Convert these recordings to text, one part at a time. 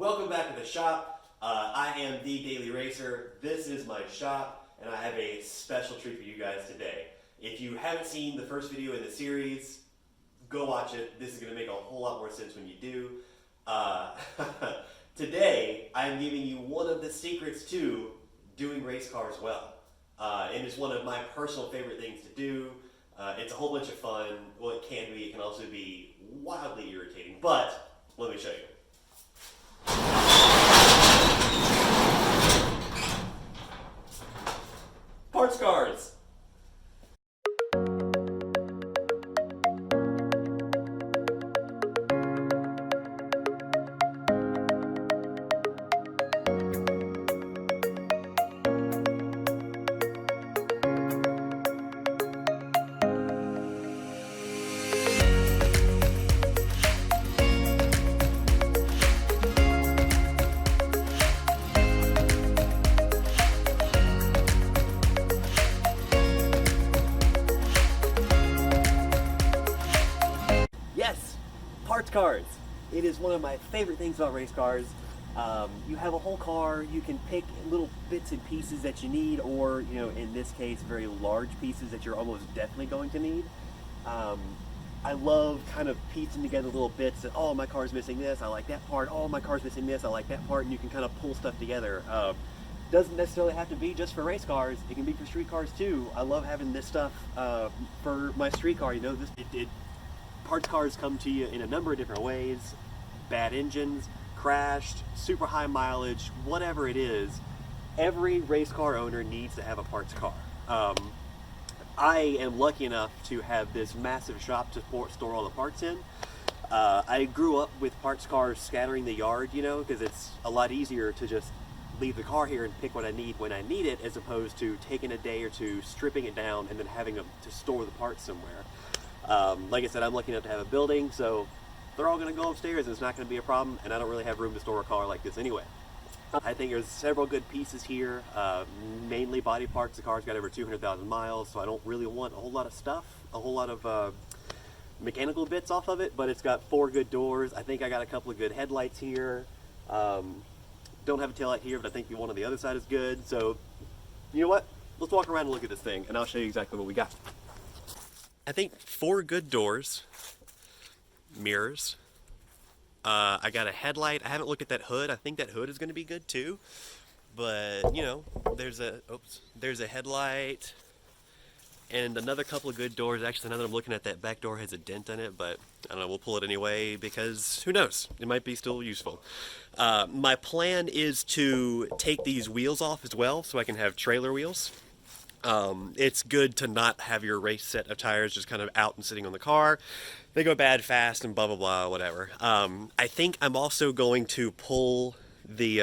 Welcome back to the shop. I am The.Daily.Racer. This is my shop, and I have a special treat for you guys today. If you haven't seen the first video in the series, go watch it. This is going to make a whole lot more sense when you do. Today, I'm giving you one of the secrets to doing race cars well. And it's one of my personal favorite things to do. It's a whole bunch of fun. Well, it can be. It can also be wildly irritating. But let me show you. Parts cars. Yes, parts cars. It is one of my favorite things about race cars. You have a whole car, you can pick little bits and pieces that you need, or, you know, in this case, very large pieces that you're almost definitely going to need. I love kind of piecing together little bits that, oh, my car's missing this, I like that part, oh, my car's missing this, I like that part, and you can kind of pull stuff together. Doesn't necessarily have to be just for race cars, it can be for street cars too. I love having this stuff for my street car. You know, parts cars come to you in a number of different ways. Bad engines, crashed, super high mileage, whatever it is, every race car owner needs to have a parts car. I am lucky enough to have this massive shop to store all the parts in. I grew up with parts cars scattering the yard, you know, because it's a lot easier to just leave the car here and pick what I need when I need it, as opposed to taking a day or two, stripping it down, and then having to store the parts somewhere. Like I said, I'm lucky enough to have a building, so they're all going to go upstairs and it's not going to be a problem, and I don't really have room to store a car like this anyway. I think there's several good pieces here, mainly body parts. The car's got over 200,000 miles, so I don't really want a whole lot of stuff, a whole lot of mechanical bits off of it, but it's got 4 good doors. I think I got a couple of good headlights here. Don't have a taillight here, but I think the one on the other side is good. So, you know what? Let's walk around and look at this thing, and I'll show you exactly what we got. I think 4 good doors, mirrors. I got a headlight. I haven't looked at that hood. I think that hood is going to be good too. But, you know, there's a headlight and another couple of good doors. Actually, now that I'm looking at that back door has a dent in it, but I don't know, we'll pull it anyway because who knows? It might be still useful. My plan is to take these wheels off as well so I can have trailer wheels. It's good to not have your race set of tires just kind of out and sitting on the car. They go bad fast and blah blah blah, whatever. I think I'm also going to pull the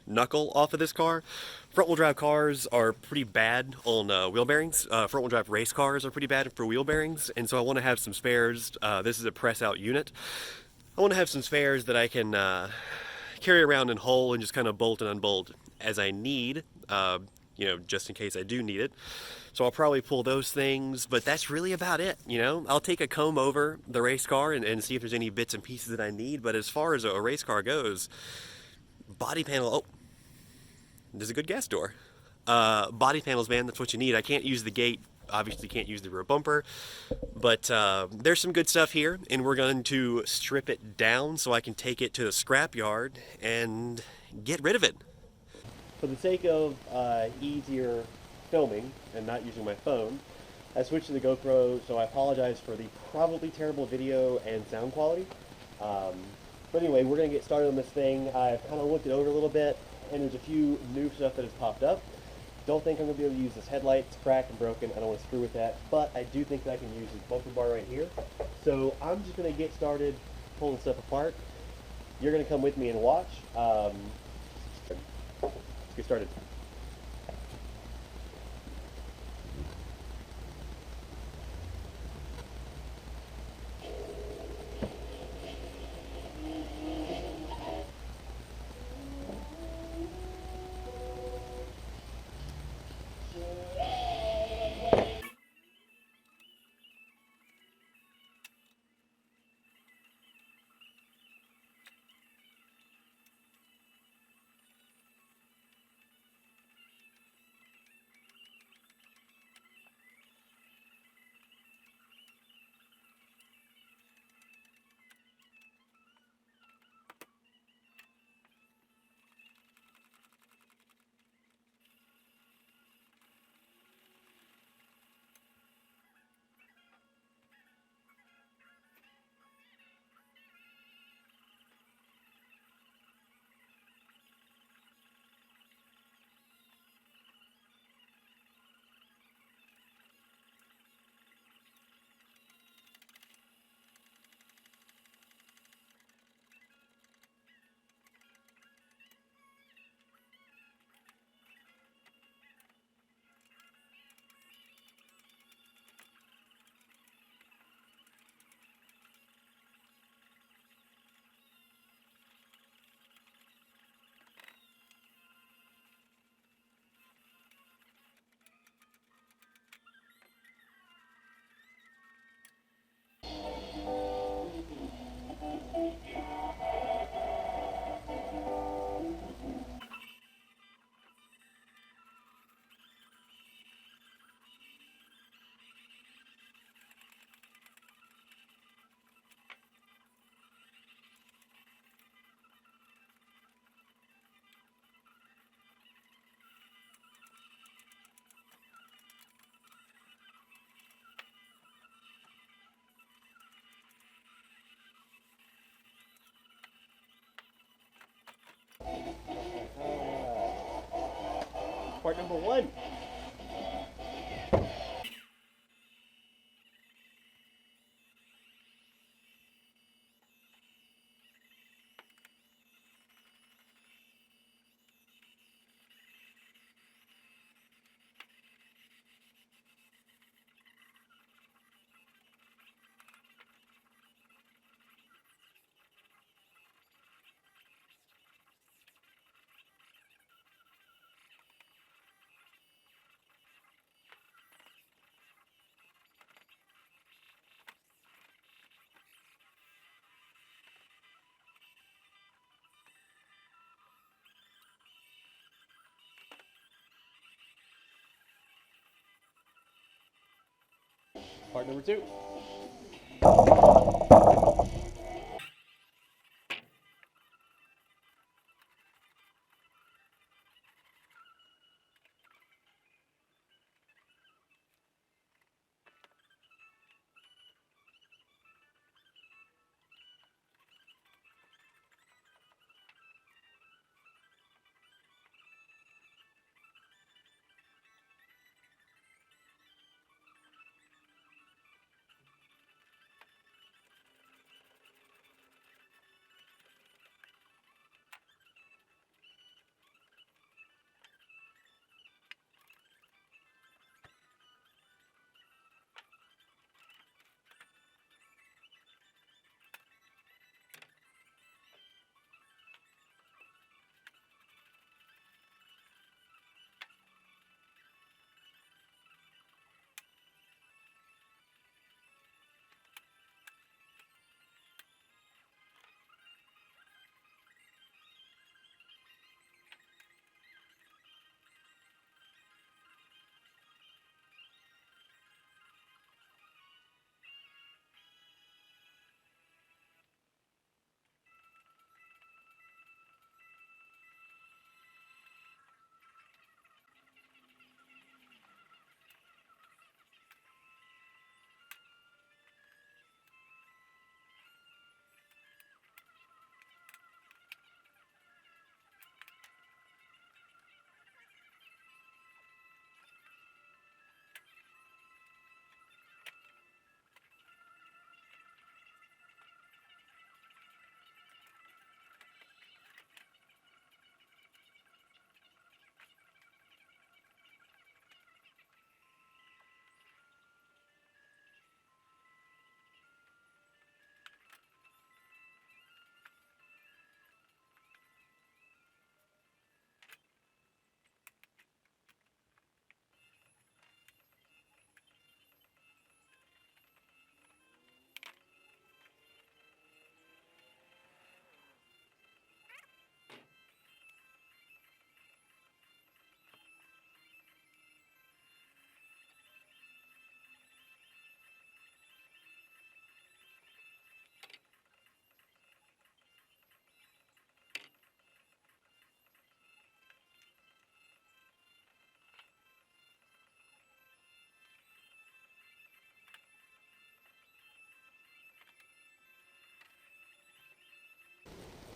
knuckle off of this car. Front wheel drive cars are pretty bad on wheel bearings. Front wheel drive race cars are pretty bad for wheel bearings, and so I want to have some spares. This is a press out unit. I want to have some spares that I can carry around in whole and just kind of bolt and unbolt as I need. You know, just in case I do need it. So I'll probably pull those things, but that's really about it, you know? I'll take a comb over the race car and see if there's any bits and pieces that I need, but as far as a race car goes, body panel, oh, there's a good gas door. Body panels, man, that's what you need. I can't use the gate, obviously can't use the rear bumper, but there's some good stuff here, and we're going to strip it down so I can take it to the scrap yard and get rid of it. For the sake of easier filming and not using my phone, I switched to the GoPro, so I apologize for the probably terrible video and sound quality. But anyway, we're going to get started on this thing. I've kind of looked it over a little bit, and there's a few new stuff that has popped up. Don't think I'm going to be able to use this headlight. It's cracked and broken. I don't want to screw with that, but I do think that I can use this bumper bar right here. So I'm just going to get started pulling stuff apart. You're going to come with me and watch. Get started. part number 1. Part number 2.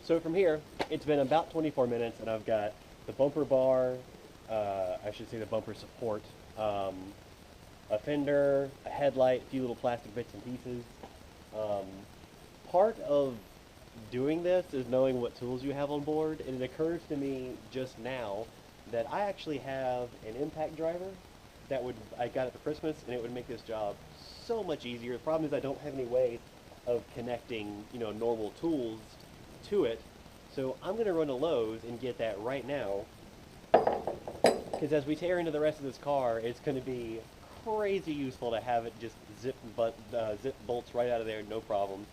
So from here, it's been about 24 minutes, and I've got the bumper bar, I should say the bumper support, a fender, a headlight, a few little plastic bits and pieces. Um, Part of doing this is knowing what tools you have on board, and it occurs to me just now that I actually have an impact driver I got it for Christmas, and it would make this job so much easier. The problem is I don't have any way of connecting, normal tools to it. So I'm going to run to Lowe's and get that right now, because as we tear into the rest of this car, it's going to be crazy useful to have it just zip bolts right out of there, no problem.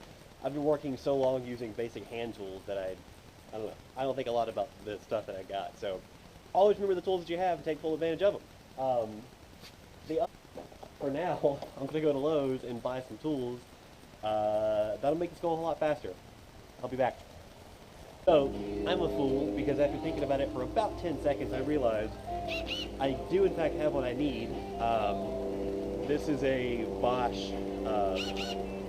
I've been working so long using basic hand tools that I don't know. I don't think a lot about the stuff that I got. So always remember the tools that you have and take full advantage of them. For now, I'm going to go to Lowe's and buy some tools. That'll make this go a whole lot faster. I'll be back. So, I'm a fool because after thinking about it for about 10 seconds, I realized I do in fact have what I need. This is a Bosch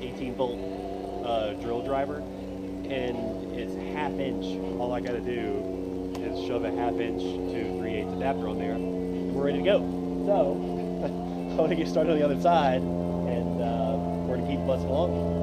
18-volt drill driver, and it's half inch. All I gotta do is shove a half inch to 3/8 adapter on there, we're ready to go. So, I'm going to get started on the other side, and we're going to keep buzzing along.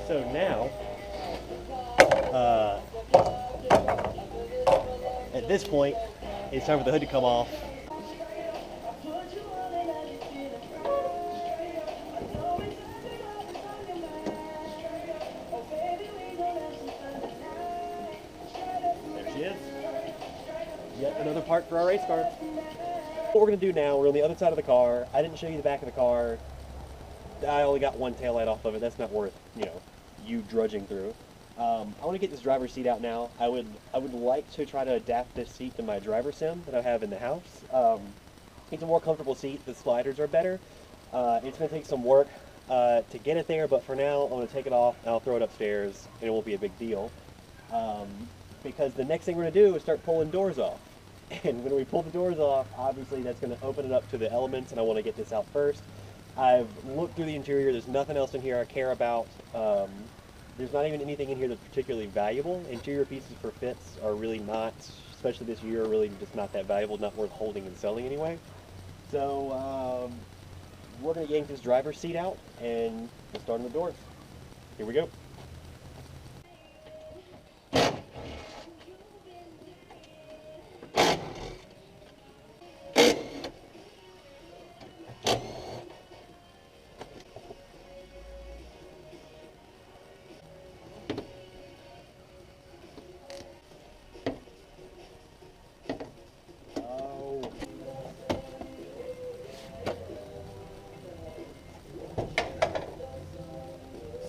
So now, at this point, it's time for the hood to come off. There she is. Yet another part for our race car. What we're going to do now, we're on the other side of the car. I didn't show you the back of the car. I only got one taillight off of it. That's not worth, you drudging through. I want to get this driver's seat out now. I would like to try to adapt this seat to my driver sim that I have in the house. It's a more comfortable seat. The sliders are better. It's going to take some work to get it there, but for now, I'm going to take it off and I'll throw it upstairs, and it won't be a big deal. Because the next thing we're going to do is start pulling doors off. And when we pull the doors off, obviously that's going to open it up to the elements, and I want to get this out first. I've looked through the interior. There's nothing else in here I care about. There's not even anything in here that's particularly valuable. Interior pieces for fits are really not, especially this year, really just not that valuable, not worth holding and selling anyway. So we're going to yank this driver's seat out and we'll start on the doors. Here we go.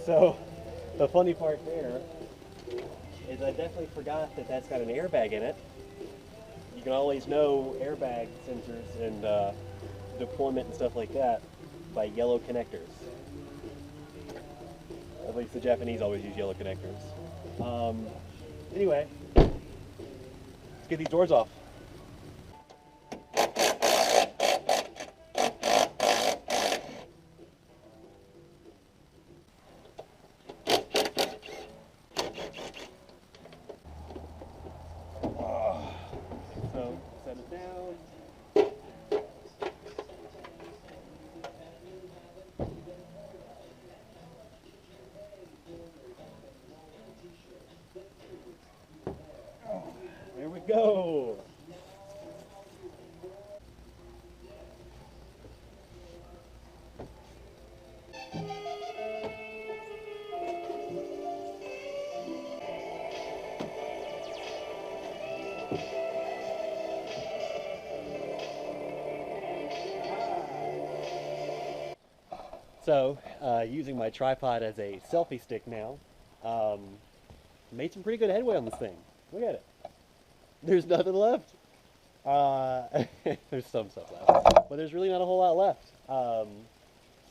So, the funny part there is I definitely forgot that that's got an airbag in it. You can always know airbag sensors and deployment and stuff like that by yellow connectors. At least the Japanese always use yellow connectors. Anyway, let's get these doors off. So, set it down. There we go. So, using my tripod as a selfie stick now, made some pretty good headway on this thing. Look at it. There's nothing left. There's some stuff left, but there's really not a whole lot left.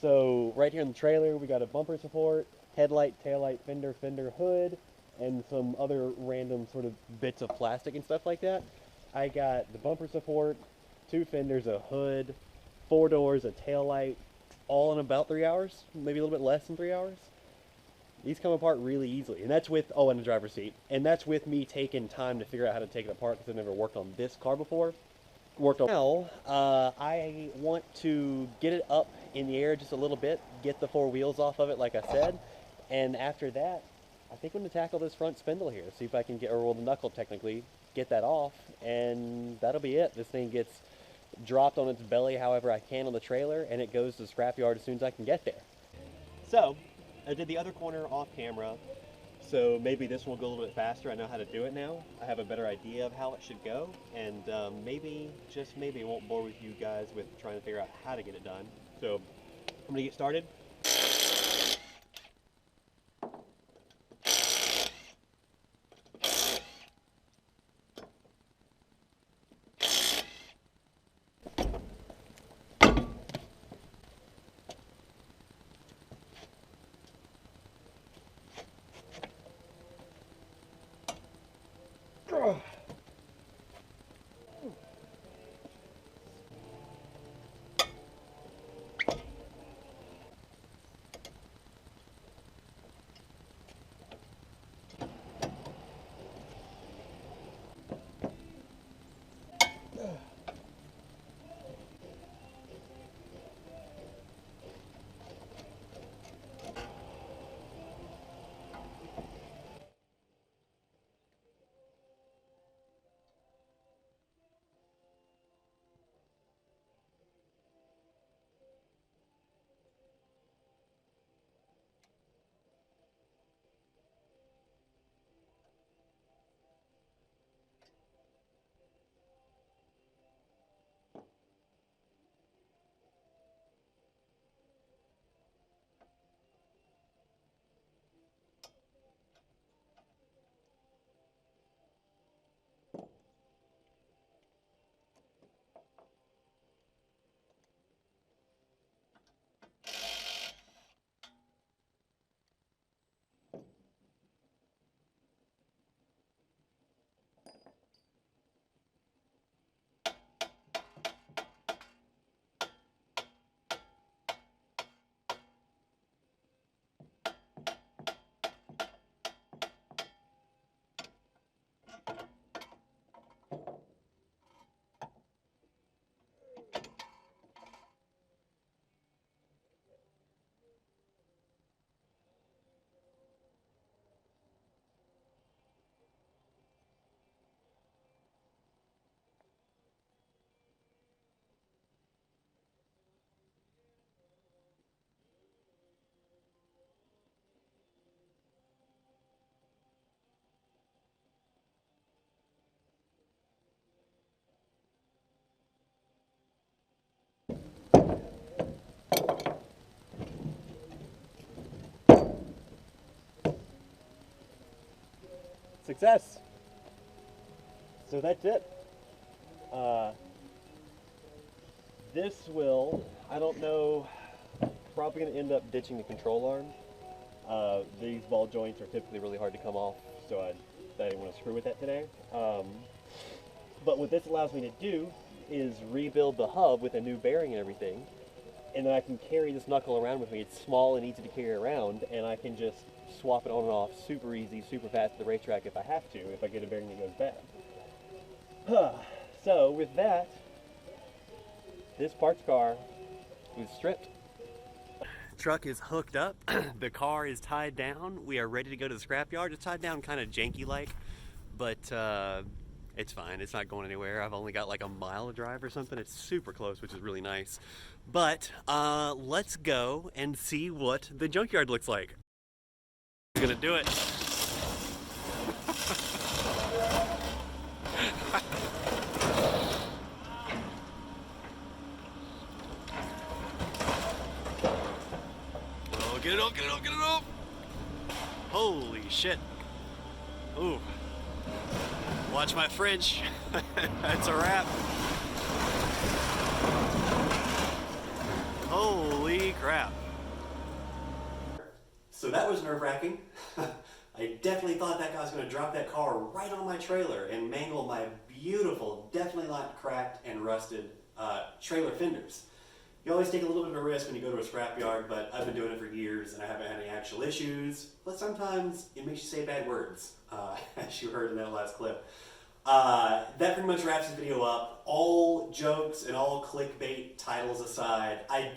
So right here in the trailer, we got a bumper support, headlight, taillight, fender, hood, and some other random sort of bits of plastic and stuff like that. I got the bumper support, 2 fenders, a hood, 4 doors, a tail light, all in about 3 hours, maybe a little bit less than 3 hours. These come apart really easily, and that's with, oh, and the driver's seat. And that's with me taking time to figure out how to take it apart because I've never worked on this car before. Worked on now, I want to get it up in the air just a little bit, get the 4 wheels off of it like I said, and after that, I think I'm going to tackle this front spindle here, see if I can get, or roll the knuckle technically, get that off, and that'll be it. This thing gets dropped on its belly however I can on the trailer, and it goes to the scrapyard as soon as I can get there. So, I did the other corner off camera, so maybe this one will go a little bit faster. I know how to do it now. I have a better idea of how it should go, and maybe, just maybe, it won't bore with you guys with trying to figure out how to get it done. So, I'm gonna get started. Success! So that's it. This will, I don't know, probably going to end up ditching the control arm. These ball joints are typically really hard to come off, so I didn't want to screw with that today. But what this allows me to do is rebuild the hub with a new bearing and everything, and then I can carry this knuckle around with me. It's small and easy to carry around, and I can just swap it on and off super easy, super fast at the racetrack if I have to, if I get a bearing that goes bad. So with that, this parts car is stripped. Truck is hooked up, the car is tied down, we are ready to go to the scrapyard. It's tied down kind of janky like, but it's fine, it's not going anywhere. I've only got like a mile to drive or something. It's super close, which is really nice. But let's go and see what the junkyard looks like. I'm gonna do it. Oh, get it up, get it up, get it up! Holy shit. Ooh. Watch my French. That's a wrap. Holy crap. So that was nerve-wracking. I definitely thought that guy was going to drop that car right on my trailer and mangle my beautiful, definitely not cracked and rusted trailer fenders. You always take a little bit of a risk when you go to a scrapyard, but I've been doing it for years and I haven't had any actual issues. But sometimes it makes you say bad words, as you heard in that last clip. That pretty much wraps the video up. All jokes and all clickbait titles aside, I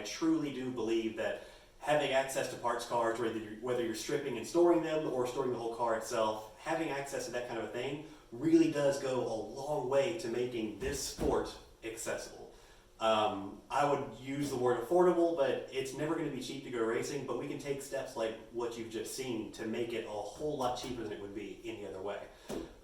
truly do believe that having access to parts cars, whether you're stripping and storing them or storing the whole car itself, having access to that kind of a thing really does go a long way to making this sport accessible. I would use the word affordable, but it's never going to be cheap to go racing, but we can take steps like what you've just seen to make it a whole lot cheaper than it would be any other way.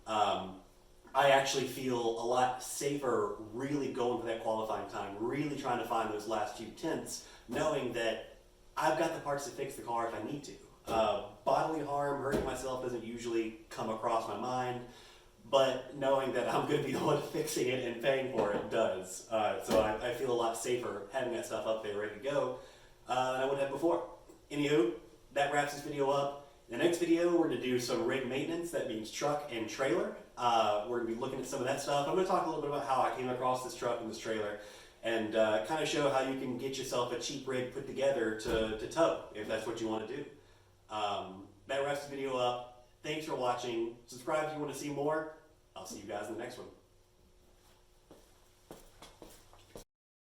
I actually feel a lot safer really going for that qualifying time, really trying to find those last few tenths, knowing that I've got the parts to fix the car if I need to. Bodily harm, hurting myself doesn't usually come across my mind, but knowing that I'm going to be the one fixing it and paying for it does. So I feel a lot safer having that stuff up there ready to go than I would have before. Anywho, that wraps this video up. In the next video, we're going to do some rig maintenance. That means truck and trailer. We're going to be looking at some of that stuff. I'm going to talk a little bit about how I came across this truck and this trailer and kind of show how you can get yourself a cheap rig put together to tow if that's what you want to do. That wraps the video up. Thanks for watching. Subscribe if you want to see more. I'll see you guys in the next one.